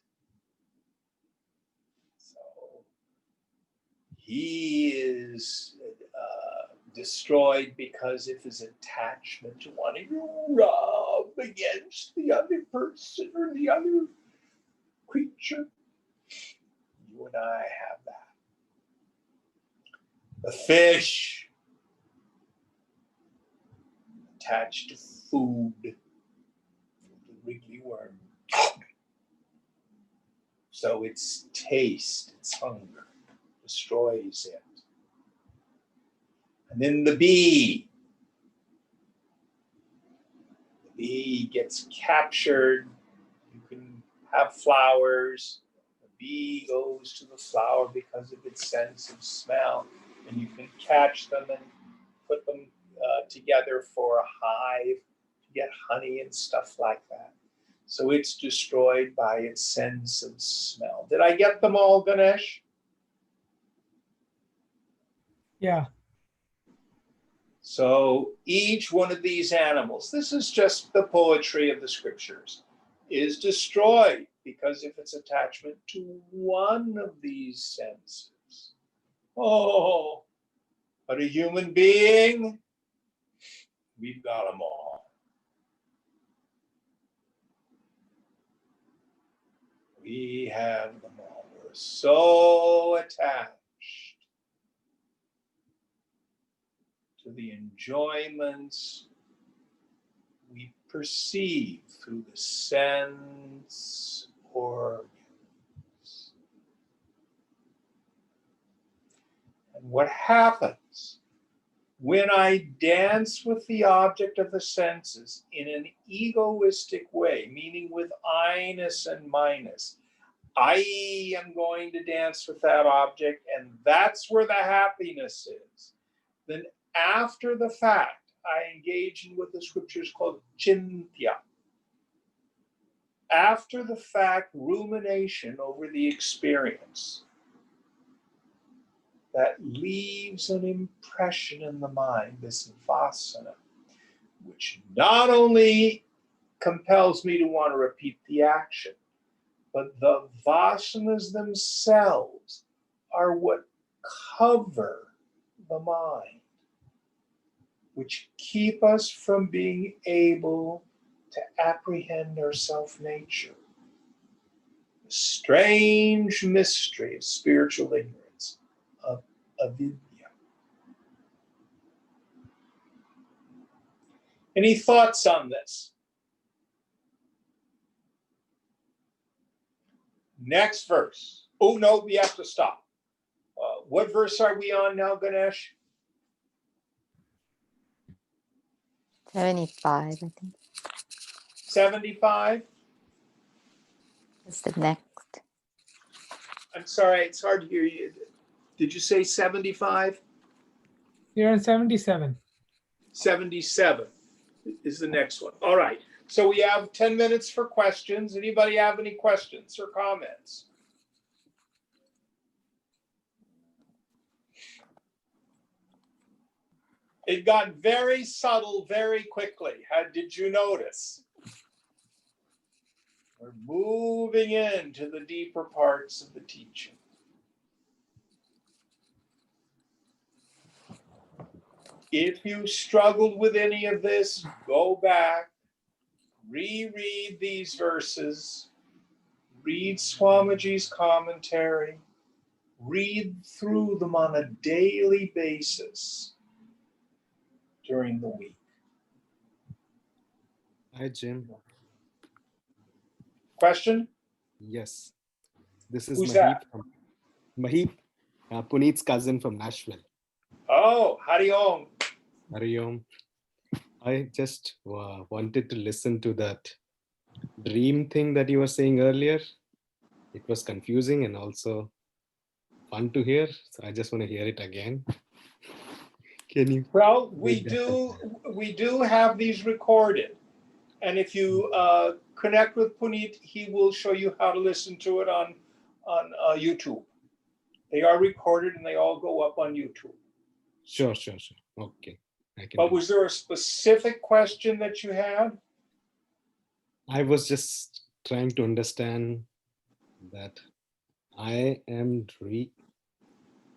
Speaker 1: So he is destroyed because of his attachment to wanting to rub against the other person or the other creature. You and I have that. The fish, attached to food, the wriggly worm. So its taste, its hunger, destroys it. And then the bee. The bee gets captured. You can have flowers. The bee goes to the flower because of its sense of smell. And you can catch them and put them together for a hive. get honey and stuff like that. So it's destroyed by its sense of smell. Did I get them all, Ganesh?
Speaker 3: Yeah.
Speaker 1: So each one of these animals, this is just the poetry of the scriptures, is destroyed because of its attachment to one of these senses. Oh, but a human being, we've got them all. We have them all. We're so attached to the enjoyments we perceive through the sense organs. And what happens when I dance with the object of the senses in an egoistic way, meaning with I-ness and minus? I am going to dance with that object, and that's where the happiness is. Then after the fact, I engage in what the scriptures called chintya. After the fact, rumination over the experience that leaves an impression in the mind, this vasana, which not only compels me to want to repeat the action, but the vasanas themselves are what cover the mind, which keep us from being able to apprehend our self-nature. The strange mystery of spiritual ignorance, of avidya. Any thoughts on this? Next verse. Oh, no, we have to stop. What verse are we on now, Ganesh?
Speaker 4: 75, I think.
Speaker 1: 75?
Speaker 4: That's the next.
Speaker 1: I'm sorry, it's hard to hear you. Did you say 75?
Speaker 3: You're on 77.
Speaker 1: 77 is the next one. All right. So we have 10 minutes for questions. Anybody have any questions or comments? It got very subtle very quickly. Did you notice? We're moving into the deeper parts of the teaching. If you struggled with any of this, go back, reread these verses, read Swamiji's commentary, read through them on a daily basis during the week.
Speaker 6: Hi, Jim.
Speaker 1: Question?
Speaker 6: Yes. This is
Speaker 1: Who's
Speaker 6: Mahip.
Speaker 1: that?
Speaker 6: Mahip, Puneet's cousin from Nashville.
Speaker 1: Oh, Hari Om.
Speaker 6: Hari Om. I just wanted to listen to that dream thing that you were saying earlier. It was confusing and also fun to hear. So I just want to hear it again. Can you?
Speaker 1: Well, we do have these recorded. And if you connect with Puneet, he will show you how to listen to it on YouTube. They are recorded and they all go up on YouTube.
Speaker 6: Sure. Okay.
Speaker 1: But was there a specific question that you had?
Speaker 6: I was just trying to understand that I am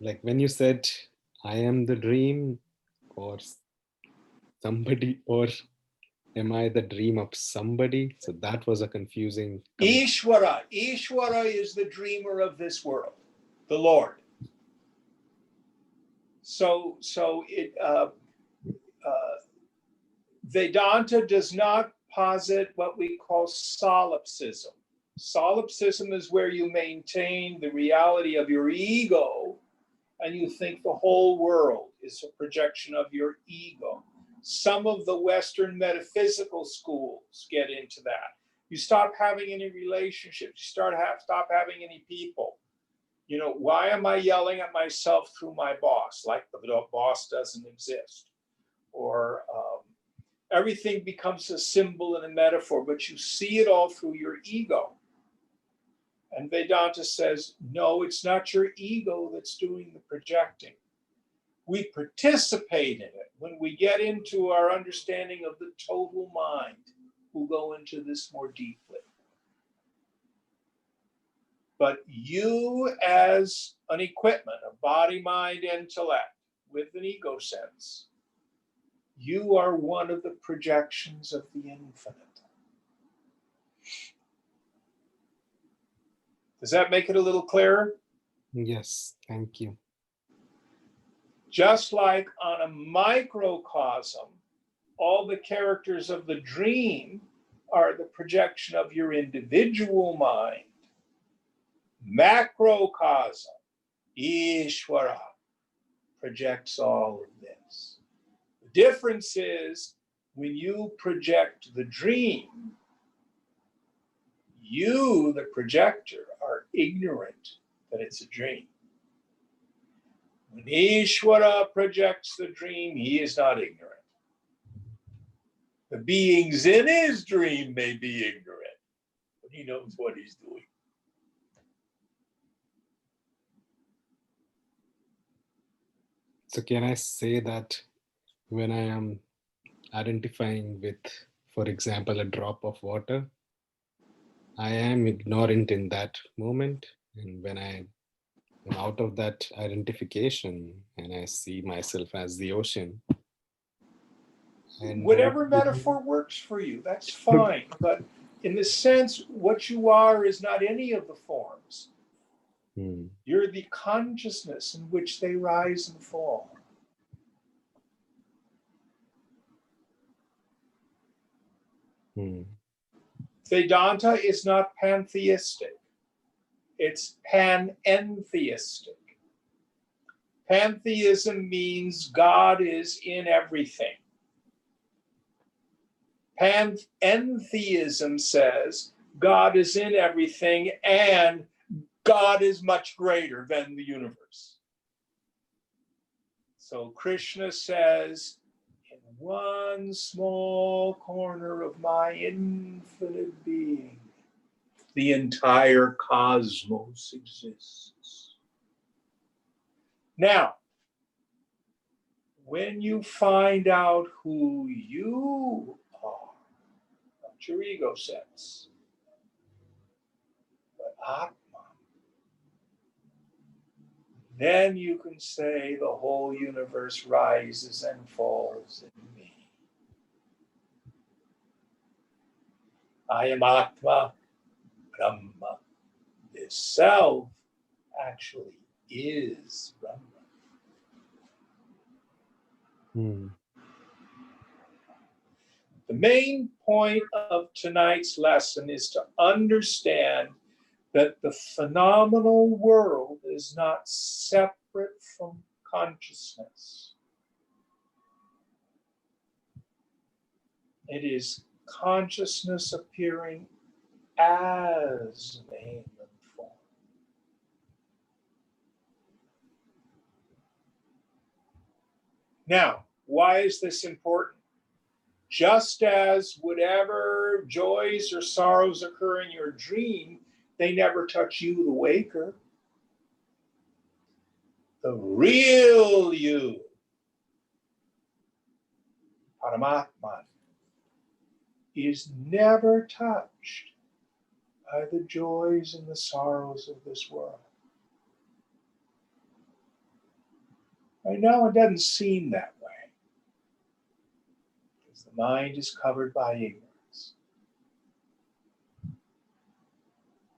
Speaker 6: like when you said I am the dream or somebody, or am I the dream of somebody? So that was a confusing.
Speaker 1: Ishvara is the dreamer of this world, the Lord. So Vedanta does not posit what we call solipsism. Solipsism is where you maintain the reality of your ego and you think the whole world is a projection of your ego. Some of the Western metaphysical schools get into that. You stop having any relationships. You stop having any people. You know, why am I yelling at myself through my boss? Like the boss doesn't exist. Or everything becomes a symbol and a metaphor, but you see it all through your ego. And Vedanta says, no, it's not your ego that's doing the projecting. We participate in it when we get into our understanding of the total mind. We'll go into this more deeply. But you as an equipment, a body, mind, intellect, with an ego sense, you are one of the projections of the infinite. Does that make it a little clearer?
Speaker 6: Yes, thank you.
Speaker 1: Just like on a microcosm, all the characters of the dream are the projection of your individual mind. Macrocosm, Ishvara, projects all of this. The difference is when you project the dream, you, the projector, are ignorant that it's a dream. When Ishvara projects the dream, he is not ignorant. The beings in his dream may be ignorant, but he knows what he's doing.
Speaker 6: So can I say that when I am identifying with, for example, a drop of water, I am ignorant in that moment, and when I am out of that identification and I see myself as the ocean, and
Speaker 1: Whatever metaphor works for you, that's fine. But in the sense, what you are is not any of the forms. You're the consciousness in which they rise and fall. Vedanta is not pantheistic. It's panentheistic. Pantheism means God is in everything. Panentheism says God is in everything and God is much greater than the universe. So Krishna says, in one small corner of my infinite being, the entire cosmos exists. Now, when you find out who you are, not your ego sense, but Atma, then you can say the whole universe rises and falls in me. I am Atma, Brahma. This self actually is Brahma. The main point of tonight's lesson is to understand that the phenomenal world is not separate from consciousness. It is consciousness appearing as name and form. Now, why is this important? Just as whatever joys or sorrows occur in your dream, they never touch you, the waker. The real you, Paramatma, is never touched by the joys and the sorrows of this world. Right now, it doesn't seem that way, because the mind is covered by ignorance.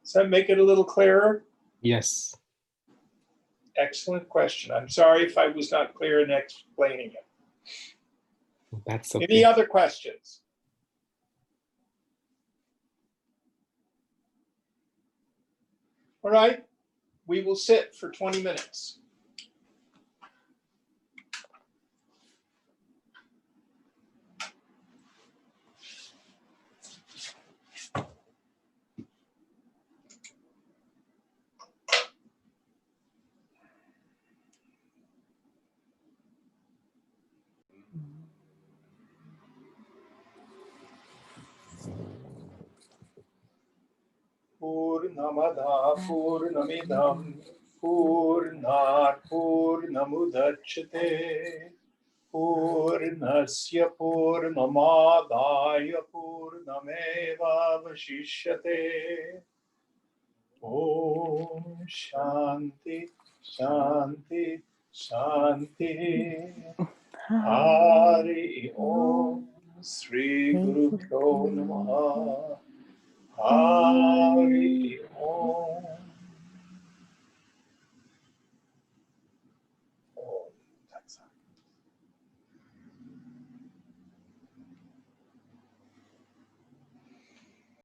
Speaker 1: Does that make it a little clearer?
Speaker 6: Yes.
Speaker 1: Excellent question. I'm sorry if I was not clear in explaining it.
Speaker 6: That's okay.
Speaker 1: Any other questions? All right, we will sit for 20 minutes. Purnamada Purnamidam Purnat Purnamudachyate Purnasya Purnamadaya Purnameva Vashishyate. Om Shanti Shanti Shanti. Hari Om Sri Guru Pyo Namaha.